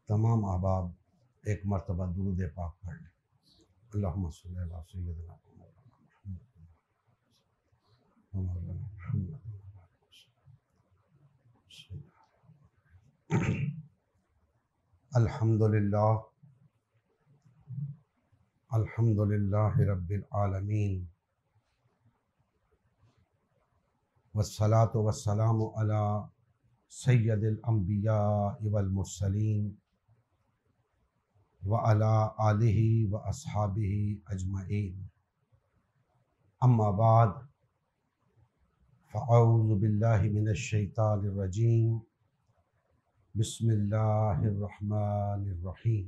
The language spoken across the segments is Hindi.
तमाम अहबाब एक मरतबा दुरूद पाक पढ़ लें। अल्लाहुम्मा सल्ली अला सय्यिदिना अल्हम्दुलिल्लाह अल्हम्दुलिल्लाहि रब्बिल आलमीन वस्सलातु वस्सलामु अला सय्यदिल अंबिया वल मुरसलीन व अला आलिहि व अस्हाबिहि अजमईन। अम्मा बाद फ़अऊज़ु बिल्लाहि मिनश शैतानिर रजीम। बिस्मिल्लाहिर रहमानिर रहीम।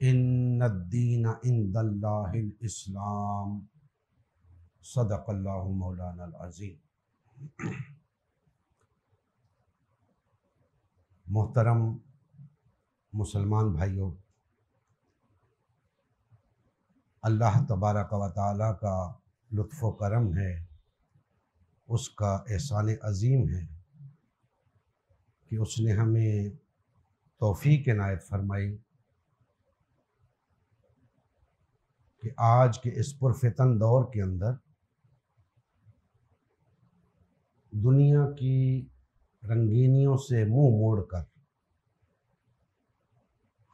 इन्नद्दीन इंदल्लाहिल इस्लाम। सदक़ल्लाहु मौलानाल अज़ीम। मोहतरम मुसलमान भाइयों, अल्लाह तबारक व तआला का लुत्फ़ व करम है, उसका एहसान अज़ीम है कि उसने हमें तौफ़ीक़ इनायत फरमाई कि आज के इस पुरफ़ितन दौर के अंदर दुनिया की रंगीनियों से मुंह मोड़कर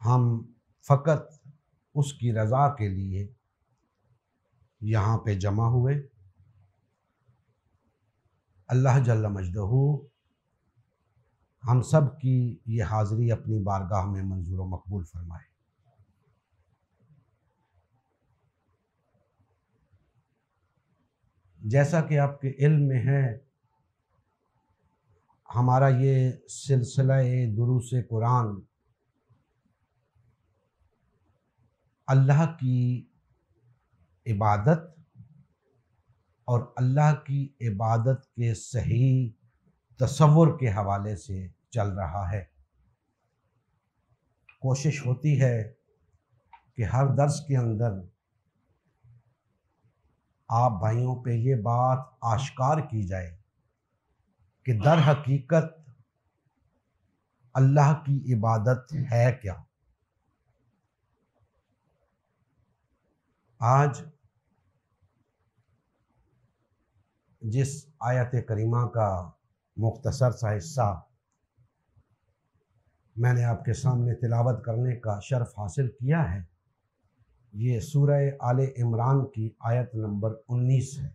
हम फ़कत उसकी रज़ा के लिए यहाँ पे जमा हुए। अल्लाह जल्ल मजदहू हम सब की ये हाज़िरी अपनी बारगाह में मंजूर व मकबूल फरमाए। जैसा कि आपके इल्म में है, हमारा ये सिलसिला दुरूस कुरान अल्लाह की इबादत और अल्लाह की इबादत के सही तसव्वुर के हवाले से चल रहा है। कोशिश होती है कि हर दर्स के अंदर आप भाइयों पे ये बात आश्कार की जाए कि दर हकीकत अल्लाह की इबादत है क्या। आज जिस आयत करीमा का मुख्तसर सा हिस्सा मैंने आपके सामने तिलावत करने का शर्फ हासिल किया है, ये सूरह आले इमरान की आयत नंबर 19 है।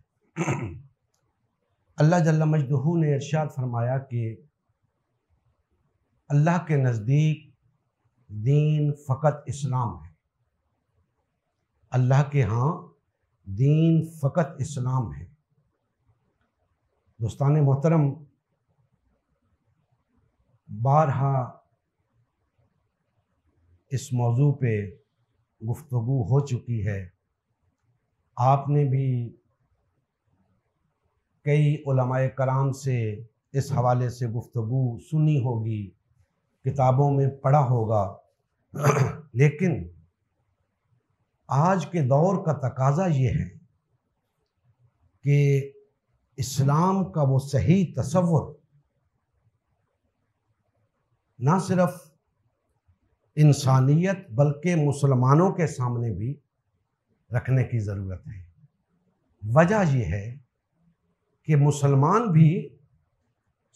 अल्लाह जल्ल मजदहू ने इरशाद फरमाया कि अल्लाह के नज़दीक दीन फ़कत इस्लाम है। अल्लाह के यहाँ दीन फ़कत इस्लाम है। दोस्तान मोहतरम, बारहा इस मौजू पे गुफ्तगू हो चुकी है। आपने भी कई उलमाए कराम से इस हवाले से गुफ्तगू सुनी होगी, किताबों में पढ़ा होगा। लेकिन आज के दौर का तकाज़ा ये है कि इस्लाम का वो सही तसव्वुर ना सिर्फ इंसानियत बल्कि मुसलमानों के सामने भी रखने की ज़रूरत है। वजह यह है कि मुसलमान भी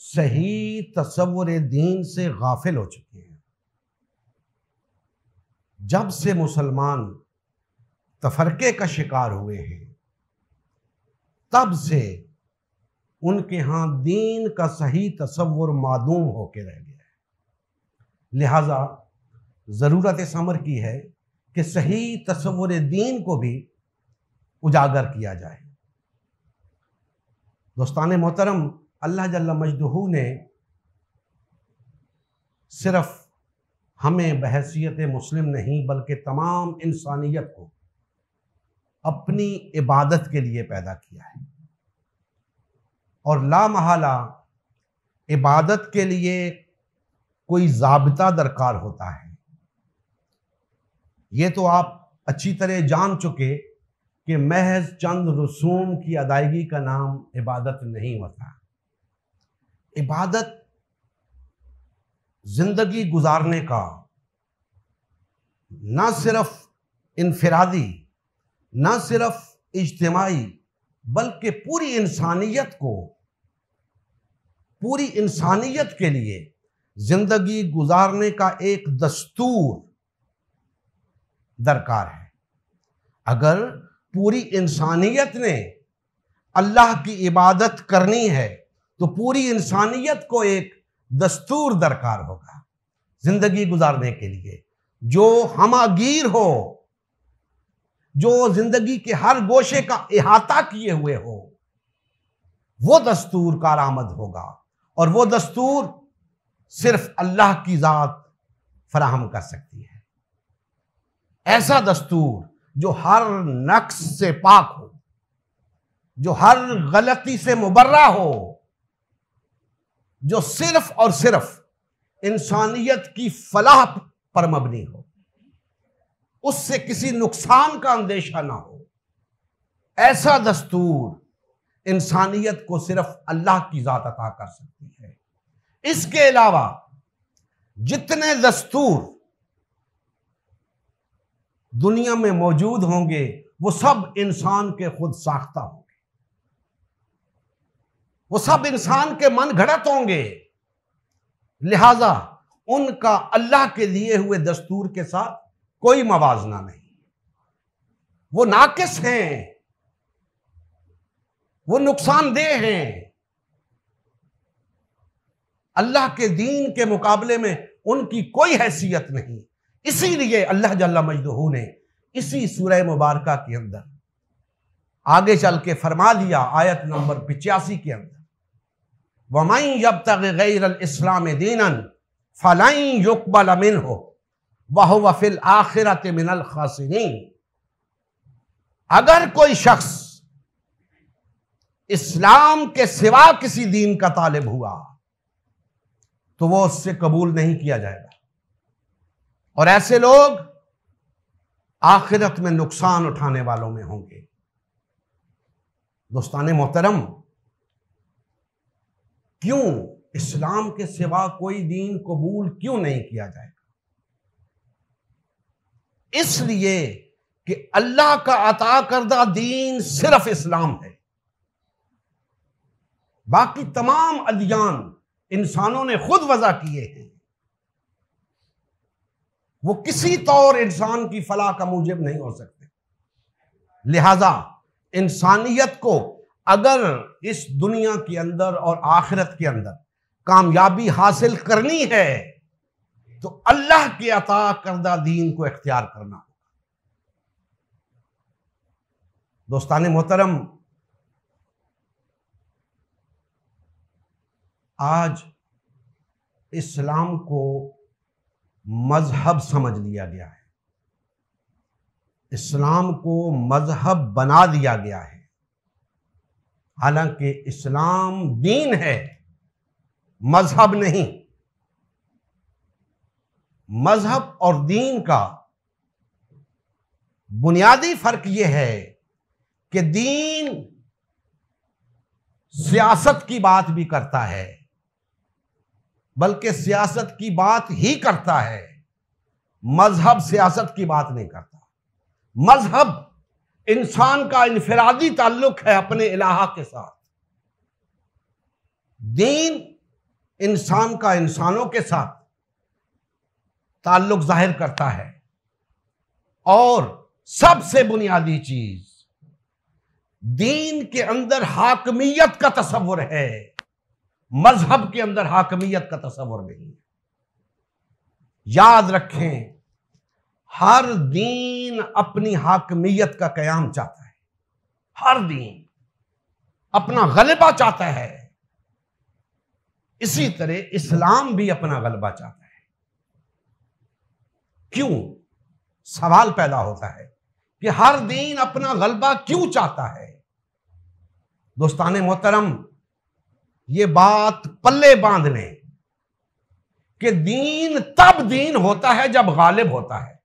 सही तसव्वुर दीन से गाफिल हो चुके हैं। जब से मुसलमान तफरके का शिकार हुए हैं, तब से उनके यहाँ दीन का सही तसव्वुर मादूम होकर रह गया है। लिहाजा ज़रूरत इस अमर की है कि सही तसव्वुर दीन को भी उजागर किया जाए। दोस्तान मोहतरम, अल्लाह जल्ल मजदहू ने सिर्फ हमें बहैसियत मुस्लिम नहीं बल्कि तमाम इंसानियत को अपनी इबादत के लिए पैदा किया है। और लामहला इबादत के लिए कोई ज़ाबिता दरकार होता है। ये तो आप अच्छी तरह जान चुके कि महज चंद रसूम की अदायगी का नाम इबादत नहीं होता। इबादत जिंदगी गुजारने का ना सिर्फ इनफिरादी, ना सिर्फ इज्तिमाई, बल्कि पूरी इंसानियत के लिए जिंदगी गुजारने का एक दस्तूर दरकार है। अगर पूरी इंसानियत ने अल्लाह की इबादत करनी है तो पूरी इंसानियत को एक दस्तूर दरकार होगा जिंदगी गुजारने के लिए, जो हमागीर हो, जो जिंदगी के हर गोशे का इहाता किए हुए हो। वो दस्तूर कारआमद होगा और वो दस्तूर सिर्फ अल्लाह की जात फराहम कर सकती है। ऐसा दस्तूर जो हर नक्स से पाक हो, जो हर गलती से मुबर्रा हो, जो सिर्फ और सिर्फ इंसानियत की फलाह पर मबनी हो, उससे किसी नुकसान का अंदेशा ना हो। ऐसा दस्तूर इंसानियत को सिर्फ अल्लाह की जात अता कर सकती है। इसके अलावा जितने दस्तूर दुनिया में मौजूद होंगे वो सब इंसान के खुद साख्ता होंगे, वो सब इंसान के मन घड़त होंगे। लिहाजा उनका अल्लाह के दिए हुए दस्तूर के साथ कोई मवाजना नहीं। वो नाकिस हैं, वो नुकसानदेह हैं। अल्लाह के दीन के मुकाबले में उनकी कोई हैसियत नहीं। इसीलिए अल्लाह जल्ला मजदूहू ने इसी सूरह मुबारका के अंदर आगे चल के फरमा दिया, आयत नंबर 85 के अंदर, वमन यब्तगि गैरल इस्लाम दीनन फलन युक़बल मिन्हु वहुव फिल आखिरति मिनल खासिरीन। अगर कोई शख्स इस्लाम के सिवा किसी दीन का तालिब हुआ तो वो उससे कबूल नहीं किया जाएगा, और ऐसे लोग आखिरत में नुकसान उठाने वालों में होंगे। दोस्ताने मोहतरम, क्यों इस्लाम के सिवा कोई दीन कबूल क्यों नहीं किया जाएगा? इसलिए कि अल्लाह का अता करदा दीन सिर्फ इस्लाम है। बाकी तमाम अदियान इंसानों ने खुद वज़ा किए हैं, वो किसी तौर इंसान की फलाह का मूजिब नहीं हो सकते। लिहाजा इंसानियत को अगर इस दुनिया के अंदर और आखिरत के अंदर कामयाबी हासिल करनी है तो अल्लाह के अता करदा दीन को इख्तियार करना होगा। दोस्ताने मोहतरम, आज इस्लाम को मजहब समझ लिया गया है, इस्लाम को मजहब बना दिया गया है। हालांकि इस्लाम दीन है, मजहब नहीं। मजहब और दीन का बुनियादी फर्क यह है कि दीन सियासत की बात भी करता है, बल्कि सियासत की बात ही करता है। मजहब सियासत की बात नहीं करता। मजहब इंसान का इनफिरादी ताल्लुक है अपने इलाहा के साथ। दीन इंसान का इंसानों के साथ ताल्लुक जाहिर करता है। और सबसे बुनियादी चीज, दीन के अंदर हाकमियत का तसव्वुर है, मजहब के अंदर हाकमियत का तसव्वुर नहीं है। याद रखें, हर दीन अपनी हाकमियत का कयाम चाहता है, हर दीन अपना गलबा चाहता है। इसी तरह इस्लाम भी अपना गलबा चाहता है। क्यों? सवाल पैदा होता है कि हर दीन अपना गलबा क्यों चाहता है? दोस्ताने मोहतरम, ये बात पल्ले बांध लें कि दीन तब दीन होता है जब गालिब होता है।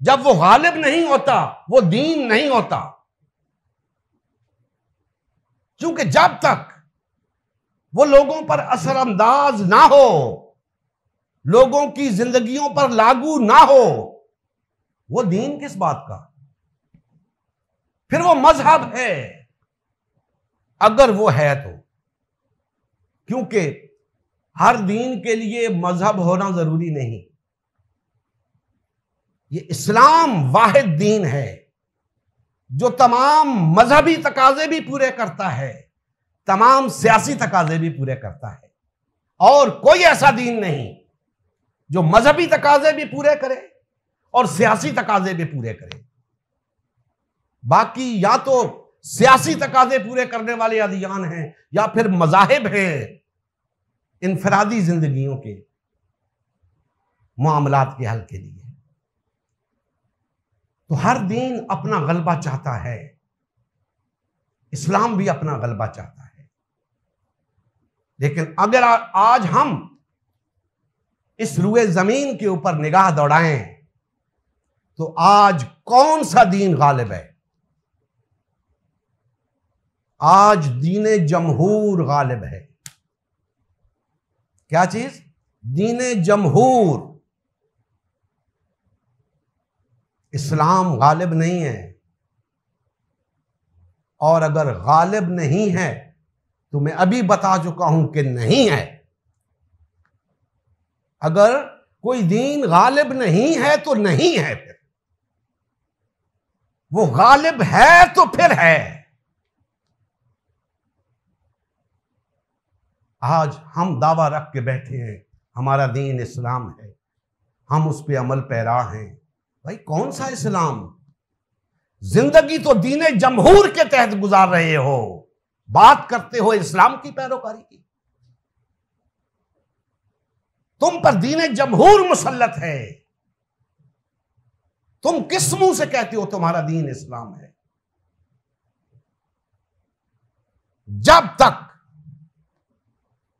जब वो गालिब नहीं होता वो दीन नहीं होता। क्योंकि जब तक वो लोगों पर असरअंदाज ना हो लोगों की जिंदगियों पर लागू ना हो, वो दीन किस बात का? फिर वो मजहब है, अगर वो है तो। क्योंकि हर दीन के लिए मजहब होना जरूरी नहीं। ये इस्लाम वाहिद दीन है जो तमाम मजहबी तकाजे भी पूरे करता है, तमाम सियासी तकाजे भी पूरे करता है। और कोई ऐसा दीन नहीं जो मजहबी तकाजे भी पूरे करे और सियासी तकाजे भी पूरे करे। बाकी या तो सियासी तकाजे पूरे करने वाले अदियान हैं या फिर मजाहिब हैं इनफरादी जिंदगियों के मामलात के हल के लिए। तो हर दीन अपना गलबा चाहता है, इस्लाम भी अपना गलबा चाहता है। लेकिन अगर आज हम इस रुए जमीन के ऊपर निगाह दौड़ाएं तो आज कौन सा दीन गालिब है? आज दीने जमहूर गालिब है। क्या चीज? दीने जमहूर। इस्लाम गालिब नहीं है। और अगर गालिब नहीं है तो मैं अभी बता चुका हूं कि नहीं है। अगर कोई दीन गालिब नहीं है तो नहीं है, फिर वो गालिब है तो फिर है। आज हम दावा रख के बैठे हैं हमारा दीन इस्लाम है, हम उस पे अमल पैरा हैं। भाई कौन सा इस्लाम? जिंदगी तो दीने जमहूर के तहत गुजार रहे हो, बात करते हो इस्लाम की पैरोकारी की। तुम पर दीने जमहूर मुसल्लत है, तुम किस मुंह से कहते हो तुम्हारा दीन इस्लाम है? जब तक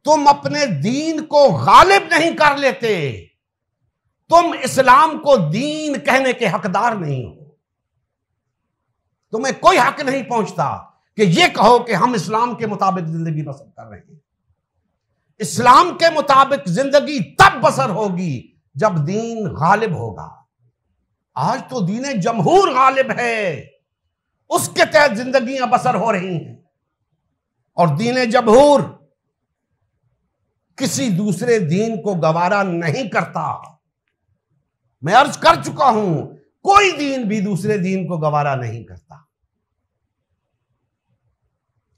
तुम अपने दीन को गालिब नहीं कर लेते, तुम इस्लाम को दीन कहने के हकदार नहीं हो। तुम्हें कोई हक नहीं पहुंचता कि यह कहो कि हम इस्लाम के मुताबिक जिंदगी बसर कर रहे हैं। इस्लाम के मुताबिक जिंदगी तब बसर होगी जब दीन गालिब होगा। आज तो दीने जमहूर गालिब है, उसके तहत जिंदगियां बसर हो रही हैं। और दीने जमहूर किसी दूसरे दीन को गवारा नहीं करता। मैं अर्ज कर चुका हूं, कोई दीन भी दूसरे दीन को गवारा नहीं करता।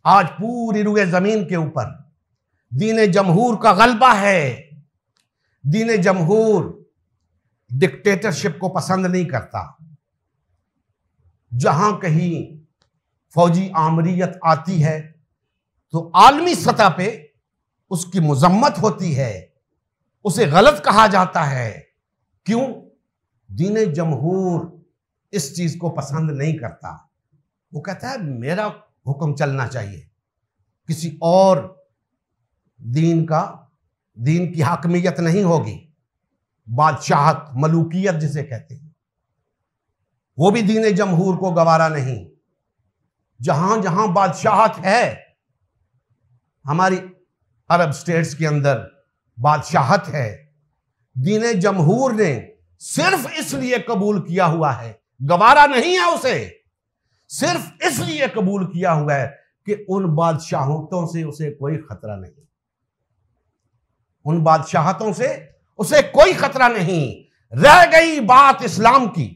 आज पूरी रुए जमीन के ऊपर दीने जमहूर का गलबा है। दीने जमहूर डिक्टेटरशिप को पसंद नहीं करता। जहां कहीं फौजी आमरीयत आती है तो आलमी सतह पे उसकी मुजम्मत होती है, उसे गलत कहा जाता है। क्यों? दीने जमहूर इस चीज को पसंद नहीं करता। वो कहता है मेरा हुक्म चलना चाहिए, किसी और दीन की हाकमियत नहीं होगी। बादशाहत, मलूकियत जिसे कहते हैं, वो भी दीने जमहूर को गवारा नहीं। जहां जहां बादशाहत है, हमारी अरब स्टेट्स के अंदर बादशाहत है, दीने जमहूर ने सिर्फ इसलिए कबूल किया हुआ है, गवारा नहीं है उसे, सिर्फ इसलिए कबूल किया हुआ है कि उन बादशाहतों से उसे कोई खतरा नहीं। उन बादशाहतों से उसे कोई खतरा नहीं। रह गई बात इस्लाम की,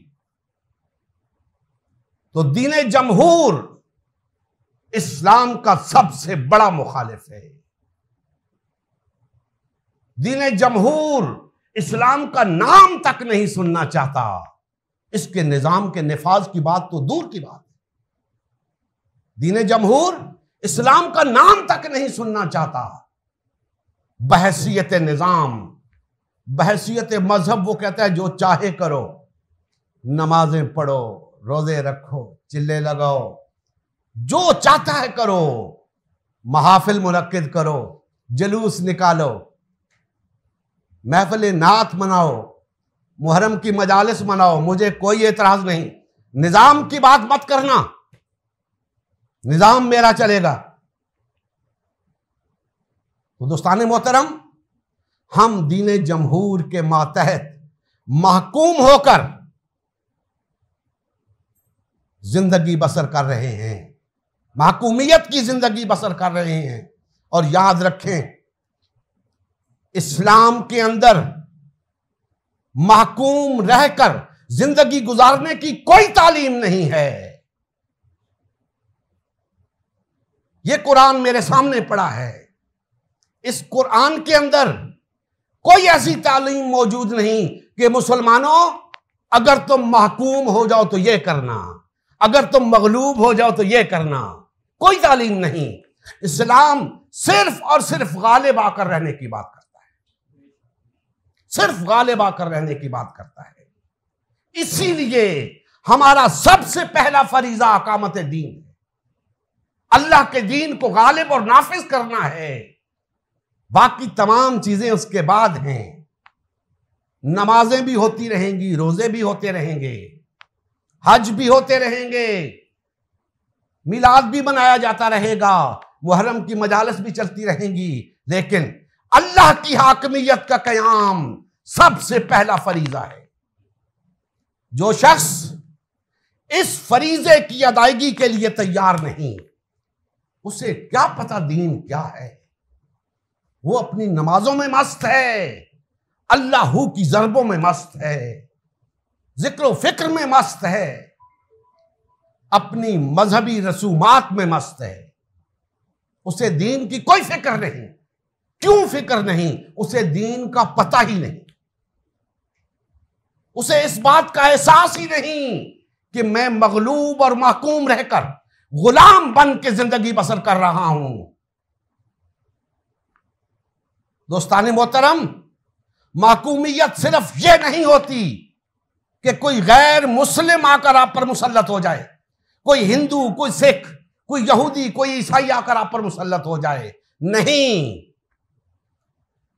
तो दीने जमहूर इस्लाम का सबसे बड़ा मुखालिफ है। दीने जमहूर इस्लाम का नाम तक नहीं सुनना चाहता। इसके निजाम के निफाज की बात तो दूर की बात है। दीने जमहूर इस्लाम का नाम तक नहीं सुनना चाहता। बहसियत निजाम, बहसियत मजहब वो कहता है जो चाहे करो, नमाजें पढ़ो, रोजे रखो, चिल्ले लगाओ, जो चाहता है करो, महाफिल मुनक्किद करो, जुलूस निकालो, महफिल नात मनाओ, मुहर्रम की मजालिस मनाओ, मुझे कोई एतराज नहीं। निजाम की बात मत करना, निजाम मेरा चलेगा। तो दोस्तान मोहतरम, हम दीन जमहूर के मातहत महकूम होकर जिंदगी बसर कर रहे हैं, महकूमियत की जिंदगी बसर कर रहे हैं। और याद रखें, इस्लाम के अंदर महकूम रहकर जिंदगी गुजारने की कोई तालीम नहीं है। यह कुरान मेरे सामने पड़ा है, इस कुरान के अंदर कोई ऐसी तालीम मौजूद नहीं कि मुसलमानों अगर तुम महकूम हो जाओ तो यह करना, अगर तुम मगलूब हो जाओ तो यह करना। कोई तालीम नहीं। इस्लाम सिर्फ और सिर्फ गालिब आकर रहने की बात करता है, सिर्फ गालिब आकर रहने की बात करता है। इसीलिए हमारा सबसे पहला फरीजा अकामत दीन है, अल्लाह के दीन को गालिब और नाफिज करना है। बाकी तमाम चीजें उसके बाद हैं। नमाजें भी होती रहेंगी, रोजे भी होते रहेंगे, हज भी होते रहेंगे, मिलाद भी मनाया जाता रहेगा, मुहर्रम की मजालिस भी चलती रहेंगी, लेकिन अल्लाह की हाकमियत का कयाम सबसे पहला फरीजा है। जो शख्स इस फरीजे की अदायगी के लिए तैयार नहीं, उसे क्या पता दीन क्या है। वो अपनी नमाजों में मस्त है, अल्लाह की ज़रबों में मस्त है, जिक्र फिक्र में मस्त है, अपनी मजहबी रसूमात में मस्त है। उसे दीन की कोई फिक्र नहीं। क्यों फिक्र नहीं? उसे दीन का पता ही नहीं, उसे इस बात का एहसास ही नहीं कि मैं मगलूब और महकूम रहकर गुलाम बन के जिंदगी बसर कर रहा हूं। दोस्तान मोहतरम, महकूमियत सिर्फ यह नहीं होती कि कोई गैर मुस्लिम आकर आप पर मुसल्लत हो जाए, कोई हिंदू, कोई सिख, कोई यहूदी, कोई ईसाई आकर आप पर मुसल्लत हो जाए। नहीं,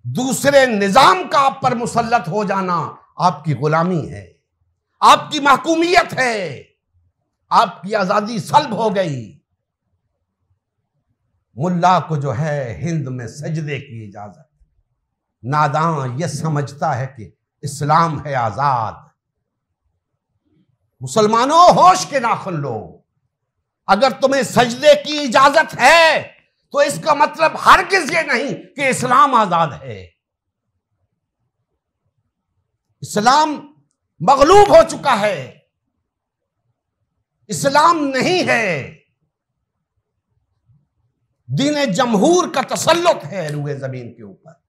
दूसरे निजाम का आप पर मुसल्लत हो जाना आपकी गुलामी है, आपकी महकूमियत है, आपकी आजादी सल्ब हो गई। मुल्ला को जो है हिंद में सजदे की इजाजत, नादान यह समझता है कि इस्लाम है आजाद। मुसलमानों, होश के नाखुन लो। अगर तुम्हें सजदे की इजाजत है तो इसका मतलब हरगिज ये नहीं कि इस्लाम आजाद है। इस्लाम मगलूब हो चुका है, इस्लाम नहीं है। दीन जमहूर का तसल्लुत है रूए जमीन के ऊपर,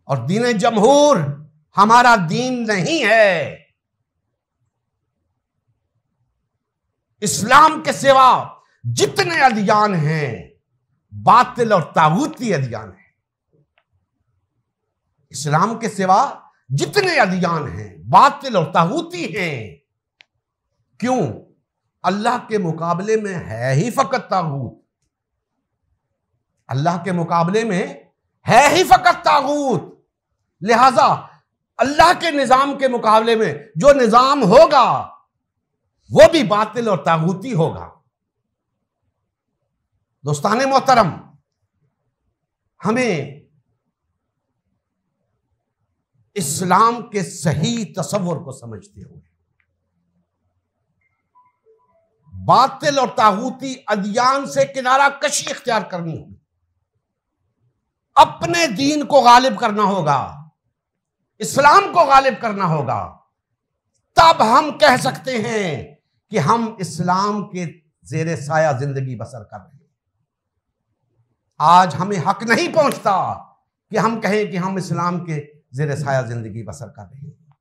और दीन जमहूर हमारा दीन नहीं है। इस्लाम के सिवा जितने अदियान हैं बातिल और तागूती अदियान हैं। इस्लाम के सिवा जितने अदियान हैं बातिल और तागूती हैं। क्यों? अल्लाह के मुकाबले में है ही फकत तागूत, अल्लाह के मुकाबले में है ही फकत तागूत। लिहाजा अल्लाह के निजाम के मुकाबले में जो निजाम होगा वो भी बातिल और तागूती होगा। दोस्ताने मोहतरम, हमें इस्लाम के सही तसव्वुर को समझते हुए बातिल और तागूती अदियान से किनारा कशी इख्तियार करनी होगी। अपने दीन को गालिब करना होगा, इस्लाम को गालिब करना होगा। तब हम कह सकते हैं कि हम इस्लाम के जेरे साया जिंदगी बसर कर रहे हैं। आज हमें हक नहीं पहुंचता कि हम कहें कि हम इस्लाम के जेरे साया जिंदगी बसर कर रहे हैं।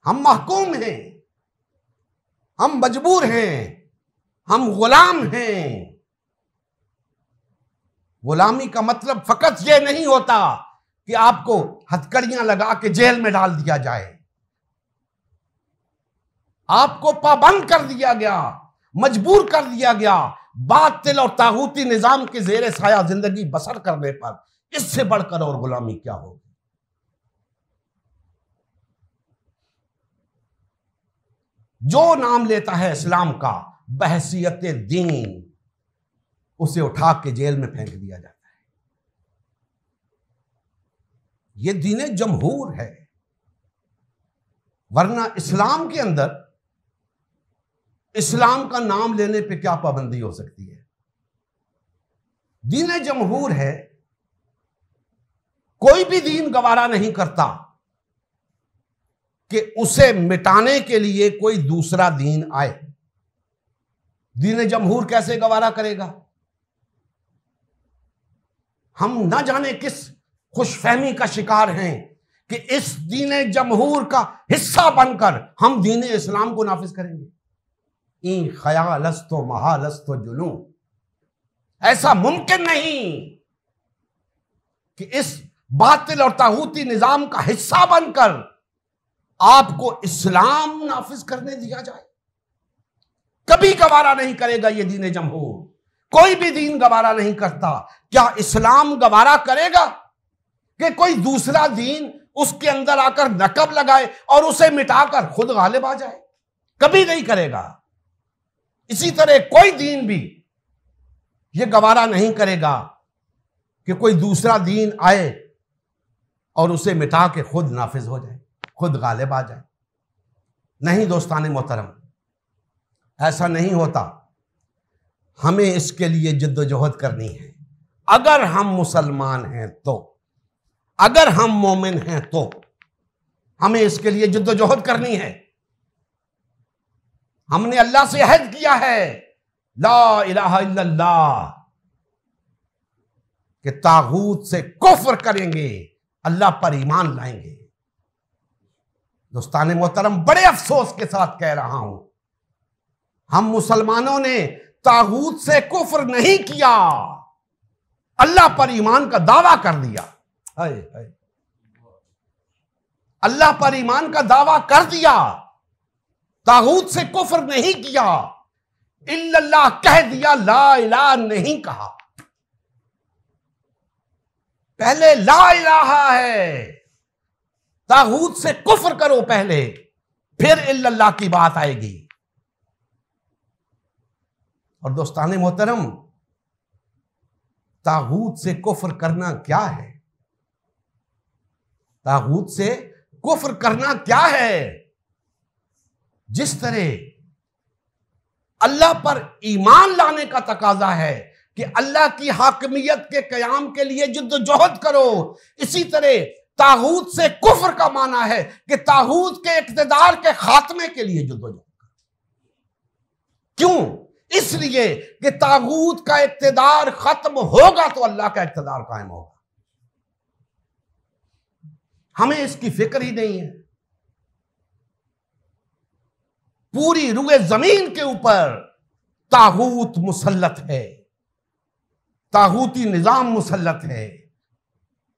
हम महकूम हैं, हम मजबूर हैं, हम गुलाम हैं। गुलामी का मतलब फकत यह नहीं होता कि आपको हथकड़ियां लगा के जेल में डाल दिया जाए। आपको पाबंद कर दिया गया, मजबूर कर दिया गया बातिल और तागूती निजाम के जेरे साया जिंदगी बसर करने पर। इससे बढ़कर और गुलामी क्या होगी? जो नाम लेता है इस्लाम का बहसियत दीन, उसे उठा के जेल में फेंक दिया जाता है। ये दीन जमहूर है, वरना इस्लाम के अंदर इस्लाम का नाम लेने पे क्या पाबंदी हो सकती है? दीन जमहूर है, कोई भी दीन गवारा नहीं करता कि उसे मिटाने के लिए कोई दूसरा दीन आए। दीन जमहूर कैसे गवारा करेगा? हम ना जाने किस खुशफहमी का शिकार हैं कि इस दीन जमहूर का हिस्सा बनकर हम दीन इस्लाम को नाफिज करेंगे। ई खयालस्तो महालस्तो जुनू, ऐसा मुमकिन नहीं कि इस बातिल और तागूती निजाम का हिस्सा बनकर आपको इस्लाम नाफिज करने दिया जाए। कभी गवारा नहीं करेगा ये दीन जमहूर, कोई भी दीन गवारा नहीं करता। क्या इस्लाम गवारा करेगा कि कोई दूसरा दीन उसके अंदर आकर नकब लगाए और उसे मिटाकर खुद गालिब आ जाए? कभी नहीं करेगा। इसी तरह कोई दीन भी यह गवारा नहीं करेगा कि कोई दूसरा दीन आए और उसे मिटा के खुद नाफिज हो जाए, खुद गालिब आ जाए। नहीं दोस्ताने मोहतरम, ऐसा नहीं होता। हमें इसके लिए जिद्दोजहद करनी है। अगर हम मुसलमान हैं तो, अगर हम मोमिन हैं तो हमें इसके लिए जिद्दोजहद करनी है। हमने अल्लाह से अहद किया है ला इलाहा इल्लल्लाह कि तागूत से कुफ्र करेंगे, अल्लाह पर ईमान लाएंगे। दोस्ताने मोहतरम, बड़े अफसोस के साथ कह रहा हूं, हम मुसलमानों ने तागूत से कुफ्र नहीं किया, अल्लाह पर ईमान का दावा कर दिया। हाय हाय, अल्लाह पर ईमान का दावा कर दिया, तागूत से कुफ्र नहीं किया, इल्लल्लाह कह दिया, ला इलाहा नहीं कहा। पहले ला इलाहा है, तागूत से कुफ्र करो पहले, फिर इल्लल्लाह की बात आएगी। और दोस्ताने मोहतरम, तागूत से कुफ्र करना क्या है? तागूत से कुफ्र करना क्या है? जिस तरह अल्लाह पर ईमान लाने का तकाजा है कि अल्लाह की हाकमियत के कयाम के लिए जिद्दोजहद करो, इसी तरह तागूत से कुफ्र का माना है कि तागूत के इक्तिदार के खात्मे के लिए जिद्दोजहद करो। क्यों? इसलिए कि तागूत का इक्तिदार खत्म होगा तो अल्लाह का इक्तिदार कायम होगा। हमें इसकी फिक्र ही नहीं है। पूरी रुए जमीन के ऊपर तागूत मुसल्लत है, तागूती निजाम मुसल्लत है,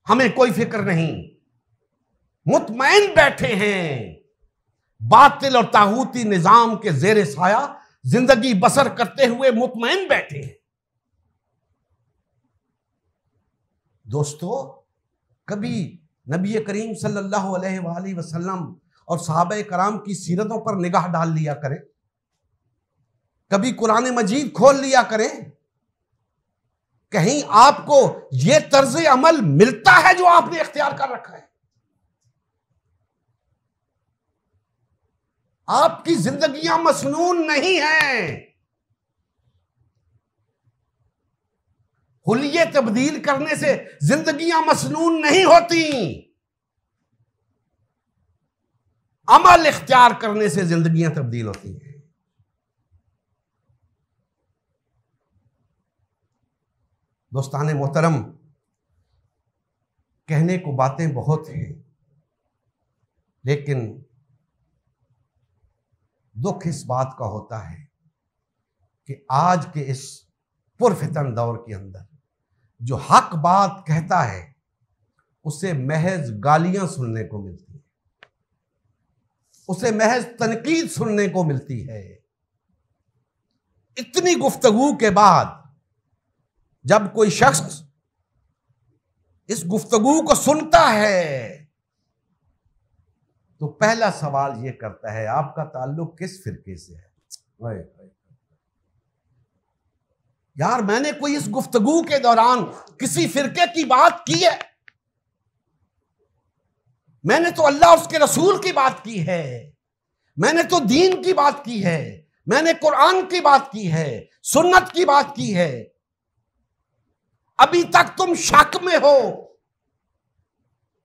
हमें कोई फिक्र नहीं। मुतमईन बैठे हैं, बातिल और तागूती निजाम के जेर साया जिंदगी बसर करते हुए मुतमईन बैठे हैं। दोस्तों, कभी नबी करीम सल्लल्लाहु अलैहि वसल्लम और सहाबा कराम की सीरतों पर निगाह डाल लिया करें, कभी कुरान मजीद खोल लिया करें, कहीं आपको यह तर्ज अमल मिलता है जो आपने इख्तियार कर रखा है। आपकी जिंदगियां मसनून नहीं हैं, हुलिये तब्दील करने से जिंदगियां मसनून नहीं होती, अमल इख्तियार करने से जिंदगियां तब्दील होती हैं। दोस्ताने मोहतरम, कहने को बातें बहुत हैं, लेकिन दुख इस बात का होता है कि आज के इस पुरफितन दौर के अंदर जो हक बात कहता है उसे महज गालियां सुनने को मिलती है, उसे महज तनकीद सुनने को मिलती है। इतनी गुफ्तगू के बाद जब कोई शख्स इस गुफ्तगू को सुनता है तो पहला सवाल यह करता है, आपका ताल्लुक किस फिरके से है? यार, मैंने कोई इस गुफ्तगू के दौरान किसी फिरके की बात की है? मैंने तो अल्लाह और उसके रसूल की बात की है, मैंने तो दीन की बात की है, मैंने कुरान की बात की है, सुन्नत की बात की है। अभी तक तुम शक में हो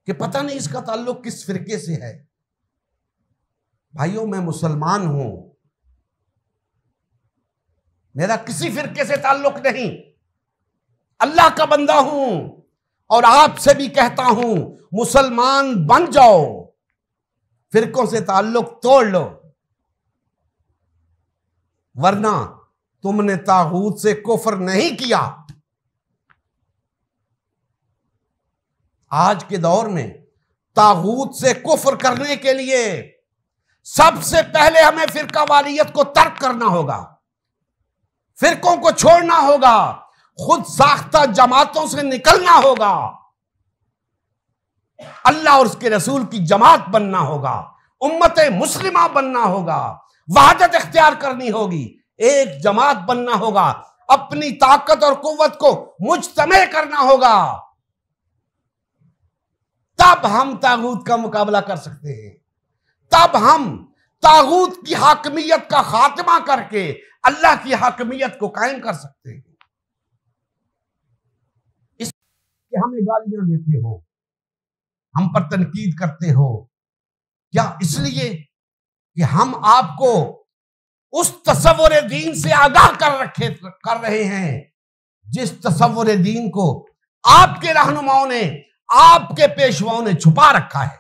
कि पता नहीं इसका ताल्लुक किस फिरके से है। भाइयों, मैं मुसलमान हूं, मेरा किसी फिरके से ताल्लुक नहीं, अल्लाह का बंदा हूं और आपसे भी कहता हूं मुसलमान बन जाओ, फिरकों से ताल्लुक तोड़ लो, वरना तुमने तागूत से कुफ्र नहीं किया। आज के दौर में तागूत से कुफ्र करने के लिए सबसे पहले हमें फिरका वालियत को तर्क करना होगा, फिरकों को छोड़ना होगा, खुद साख्ता जमातों से निकलना होगा, अल्लाह और उसके रसूल की जमात बनना होगा, उम्मत मुस्लिमा बनना होगा, वहदत इख्तियार करनी होगी, एक जमात बनना होगा, अपनी ताकत और कुव्वत को मुज्तमे करना होगा, तब हम तागूत का मुकाबला कर सकते हैं, तब हम तागूत की हाकमियत का खात्मा करके अल्लाह की हाकमियत को कायम कर सकते हैं। इसलिए हमें गालियां देते हो, हम पर तनकीद करते हो, क्या इसलिए कि हम आपको उस तसव्वुर दीन से आगाह कर रहे हैं जिस तसव्वुर दीन को आपके रहनुमाओं ने, आपके पेशवाओं ने छुपा रखा है,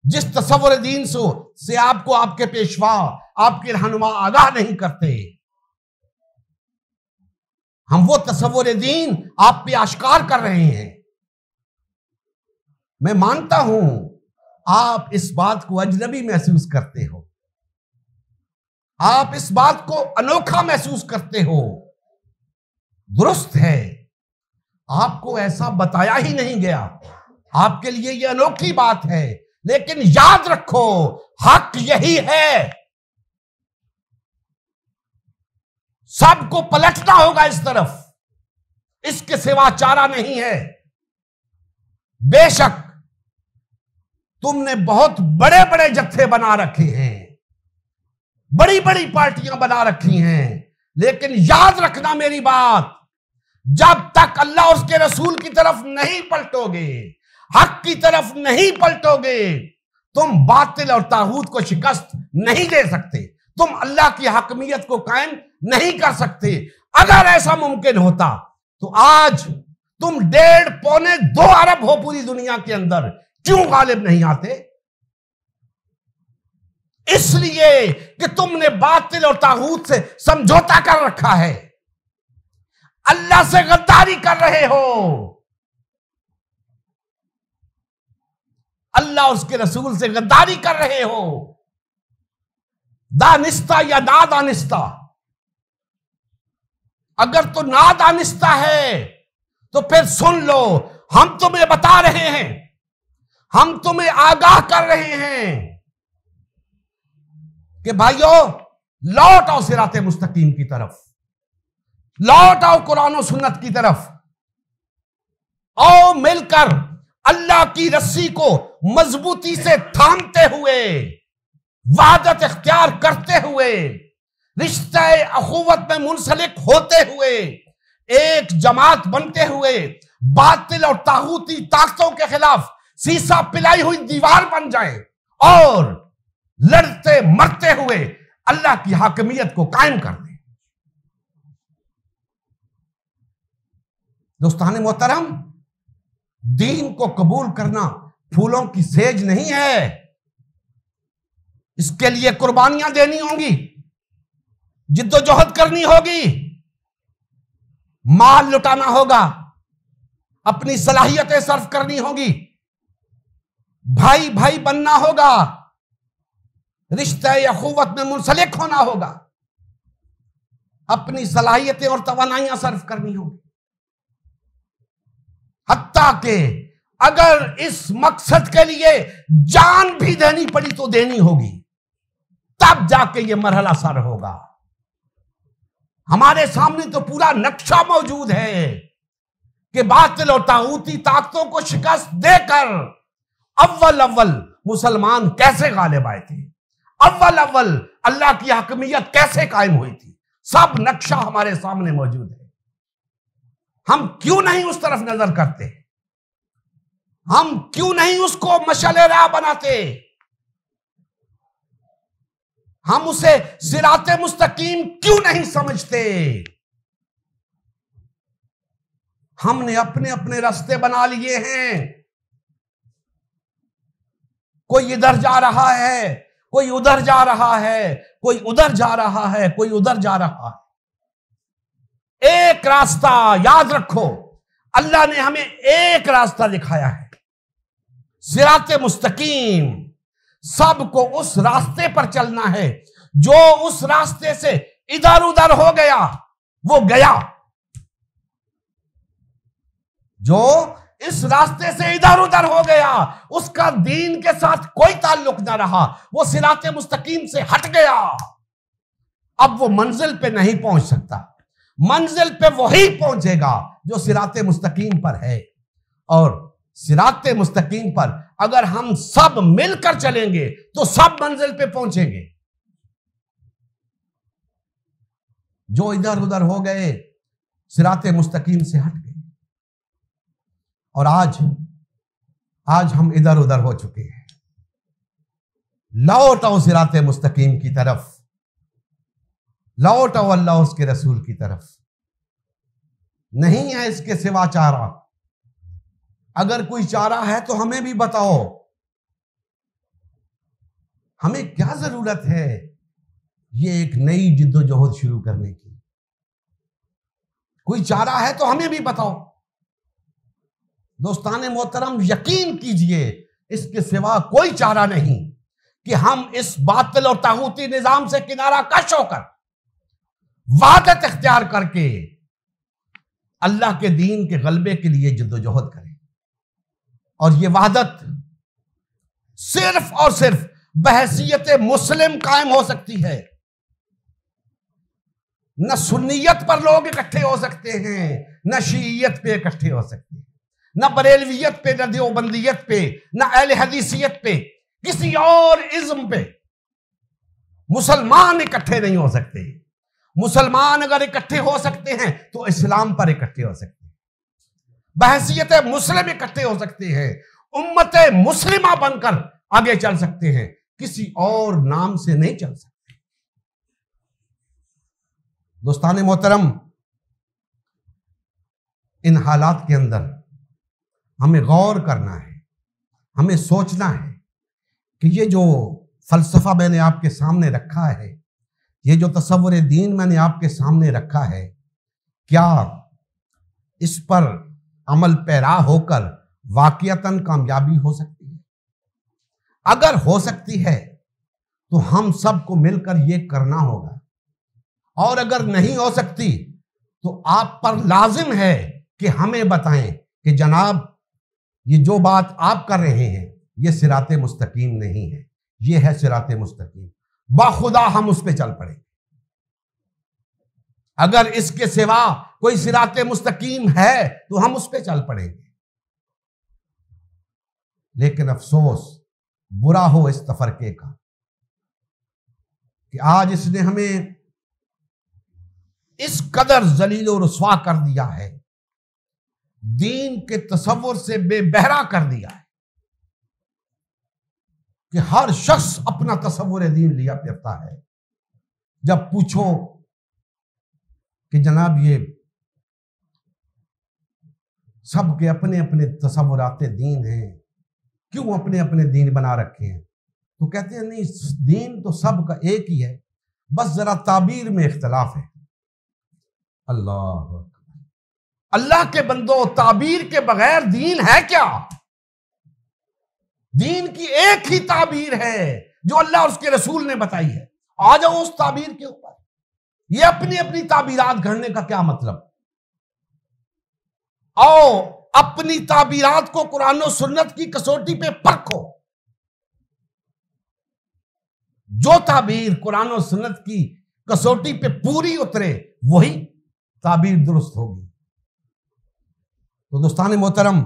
जिस तसव्वुर दीन से आपको आपके पेशवा, आपके रहनुमा आगाह नहीं करते, हम वो तसव्वुर दीन आप पे आश्कार कर रहे हैं। मैं मानता हूं आप इस बात को अजनबी महसूस करते हो, आप इस बात को अनोखा महसूस करते हो, दुरुस्त है, आपको ऐसा बताया ही नहीं गया, आपके लिए यह अनोखी बात है, लेकिन याद रखो हक यही है, सबको पलटना होगा इस तरफ, इसके सिवा चारा नहीं है। बेशक तुमने बहुत बड़े बड़े जत्थे बना रखे हैं, बड़ी बड़ी पार्टियां बना रखी हैं, लेकिन याद रखना मेरी बात, जब तक अल्लाह और उसके रसूल की तरफ नहीं पलटोगे, हक की तरफ नहीं पलटोगे, तुम बातिल और तागूत को शिकस्त नहीं दे सकते, तुम अल्लाह की हकमियत को कायम नहीं कर सकते। अगर ऐसा मुमकिन होता तो आज तुम 1.5 पौने 2 अरब हो पूरी दुनिया के अंदर, क्यों गालिब नहीं आते? इसलिए कि तुमने बातिल और तागूत से समझौता कर रखा है, अल्लाह से गद्दारी कर रहे हो, अल्लाह उसके रसूल से गद्दारी कर रहे हो, दानिस्ता या नादानिस्ता। अगर तो नादानिस्ता है तो फिर सुन लो, हम तुम्हें बता रहे हैं, हम तुम्हें आगाह कर रहे हैं कि भाइयों लौट आओ सिराते मुस्तकीम की तरफ, लौट आओ कुरान और सुन्नत की तरफ, आओ मिलकर अल्लाह की रस्सी को मजबूती से थामते हुए, वहदत इख्तियार करते हुए, रिश्ते अखुवत में मुंसलिक होते हुए, एक जमात बनते हुए, बातिल और तागूती ताकतों के खिलाफ सीसा पिलाई हुई दीवार बन जाए और लड़ते मरते हुए अल्लाह की हाकिमियत को कायम कर दें। दोस्तान मोहतरम, दीन को कबूल करना फूलों की सेज नहीं है, इसके लिए कुर्बानियां देनी होंगी, जिद्दोजहद करनी होगी, माल लुटाना होगा, अपनी सलाहियतें सर्व करनी होगी, भाई भाई बनना होगा, रिश्ते अखुवत में मुंसलिक होना होगा, अपनी सलाहियतें और तवानाइयां सर्व करनी होगी। हत्ता के अगर इस मकसद के लिए जान भी देनी पड़ी तो देनी होगी, तब जाके ये मरहला सर होगा। हमारे सामने तो पूरा नक्शा मौजूद है, कि बातिल और तागूती ताकतों को शिकस्त देकर अव्वल मुसलमान कैसे गालिब आए थे, अव्वल अल्लाह की हकमियत कैसे कायम हुई थी, सब नक्शा हमारे सामने मौजूद है। हम क्यों नहीं उस तरफ नजर करते? हम क्यों नहीं उसको मशअले राह बनाते? हम उसे सिराते मुस्तकीम क्यों नहीं समझते? हमने अपने अपने रास्ते बना लिए हैं। कोई इधर जा रहा है, कोई उधर जा रहा है, कोई उधर जा रहा है, कोई उधर जा रहा है। एक रास्ता याद रखो, अल्लाह ने हमें एक रास्ता दिखाया है, सिराते मुस्तकीम। सबको उस रास्ते पर चलना है। जो उस रास्ते से इधर उधर हो गया वो गया। जो इस रास्ते से इधर उधर हो गया, उसका दीन के साथ कोई ताल्लुक ना रहा, वो सिराते मुस्तकीम से हट गया। अब वो मंजिल पे नहीं पहुंच सकता। मंजिल पे वही पहुंचेगा जो सिराते मुस्तकीम पर है। और सिराते मुस्तकीम पर अगर हम सब मिलकर चलेंगे तो सब मंजिल पे पहुंचेंगे। जो इधर उधर हो गए सिराते मुस्तकीम से हट गए। और आज हम इधर उधर हो चुके हैं। लौट आओ सिराते मुस्तकीम की तरफ, लौट आओ अल्लाह उसके रसूल की तरफ। नहीं है इसके सिवा चारा। अगर कोई चारा है तो हमें भी बताओ। हमें क्या जरूरत है ये एक नई जिद्दोजहद शुरू करने की? कोई चारा है तो हमें भी बताओ। दोस्ताने मोहतरम, यकीन कीजिए इसके सिवा कोई चारा नहीं कि हम इस बातिल और तागूती निजाम से किनारा कश होकर वादत इख्तियार करके अल्लाह के दीन के गलबे के लिए जिद्दोजहद करें। और ये वहदत सिर्फ और सिर्फ बहसीयत मुस्लिम कायम हो सकती है। न सुन्नियत पर लोग इकट्ठे हो सकते हैं, न शीयत पे इकट्ठे हो सकते हैं, न बरेलवियत पे, न देवबंदियत पे, न अहले हदीसियत पे, किसी और इज्म पे मुसलमान इकट्ठे नहीं हो सकते। मुसलमान अगर इकट्ठे हो सकते हैं तो इस्लाम पर इकट्ठे हो सकते हैं, बहसीयत मुस्लिम इकट्ठे हो सकते हैं, उम्मत मुस्लिमा बनकर आगे चल सकते हैं, किसी और नाम से नहीं चल सकते। दोस्ताने मोहतरम, इन हालात के अंदर हमें गौर करना है, हमें सोचना है कि ये जो फलसफा मैंने आपके सामने रखा है, ये जो तसव्वुर दीन मैंने आपके सामने रखा है, क्या इस पर अमल पैरा होकर वाकईतन कामयाबी हो सकती है? अगर हो सकती है तो हम सबको मिलकर ये करना होगा। और अगर नहीं हो सकती तो आप पर लाजिम है कि हमें बताएं कि जनाब ये जो बात आप कर रहे हैं ये सिराते मुस्तकीम नहीं है, ये है सिराते मुस्तकीम। बाखुदा हम उस पर चल पड़े। अगर इसके सिवा कोई सिराते मुस्तकीम है तो हम उस पर चल पड़ेंगे। लेकिन अफसोस बुरा हो इस तफरके का कि आज इसने हमें इस कदर जलील और रुस्वा कर दिया है, दीन के तसव्वुर से बेबहरा कर दिया है कि हर शख्स अपना तसव्वुर दीन लिया फिरता है। जब पूछो कि जनाब ये सबके अपने अपने तसव्वुराते दीन हैं, क्यों अपने अपने दीन बना रखे हैं, तो कहते हैं नहीं, दीन तो सबका एक ही है, बस जरा ताबीर में इख्तलाफ है। अल्लाह के बंदो, ताबीर के बगैर दीन है क्या? दीन की एक ही ताबीर है जो अल्लाह और उसके रसूल ने बताई है। आ जाओ उस ताबीर के ऊपर। ये अपनी अपनी ताबीरात गढ़ने का क्या मतलब? आओ अपनी ताबीरात को कुरान और सुन्नत की कसौटी पे परखो। जो ताबीर कुरान और सुन्नत की कसौटी पे पूरी उतरे वही ताबीर दुरुस्त होगी। तो दोस्तान मोहतरम,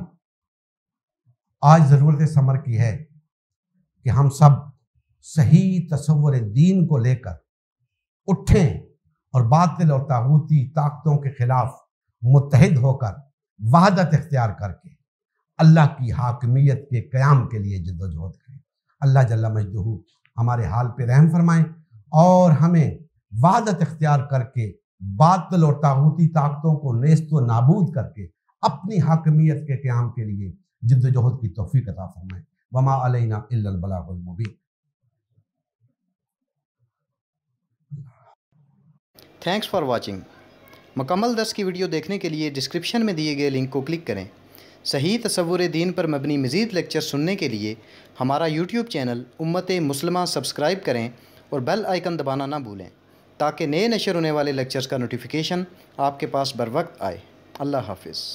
आज ज़रूरत समर की है कि हम सब सही तसव्वुर दीन को लेकर उठें और बातिल और तागूती ताकतों के खिलाफ मुत्तहिद होकर वहदत इख्तियार करके अल्लाह की हाकमियत के क़याम के लिए जद्दोजहद करें। अल्लाह जल्ला मजदूहू हमारे हाल पे रहम फरमाएं और हमें वहदत इख्तियार करके बातिल और तागूती ताकतों को नेस्त व नाबूद करके अपनी हाकमियत के क़याम के लिए जद्दोजहद की तौफीक अता फरमाएं। वमा अलैना इल्लल बलागुल मुबीन। Thanks for watching. मुकम्मल दर्स की वीडियो देखने के लिए डिस्क्रिप्शन में दिए गए लिंक को क्लिक करें। सही तसव्वुर दीन पर मबनी मज़ीद लेक्चर सुनने के लिए हमारा यूट्यूब चैनल उम्मत मुस्लिमा सब्सक्राइब करें और बेल आइकन दबाना ना भूलें ताकि नए नशर होने वाले लेक्चर्स का नोटिफिकेशन आपके पास बर वक्त आए। अल्लाह हाफ़िज़।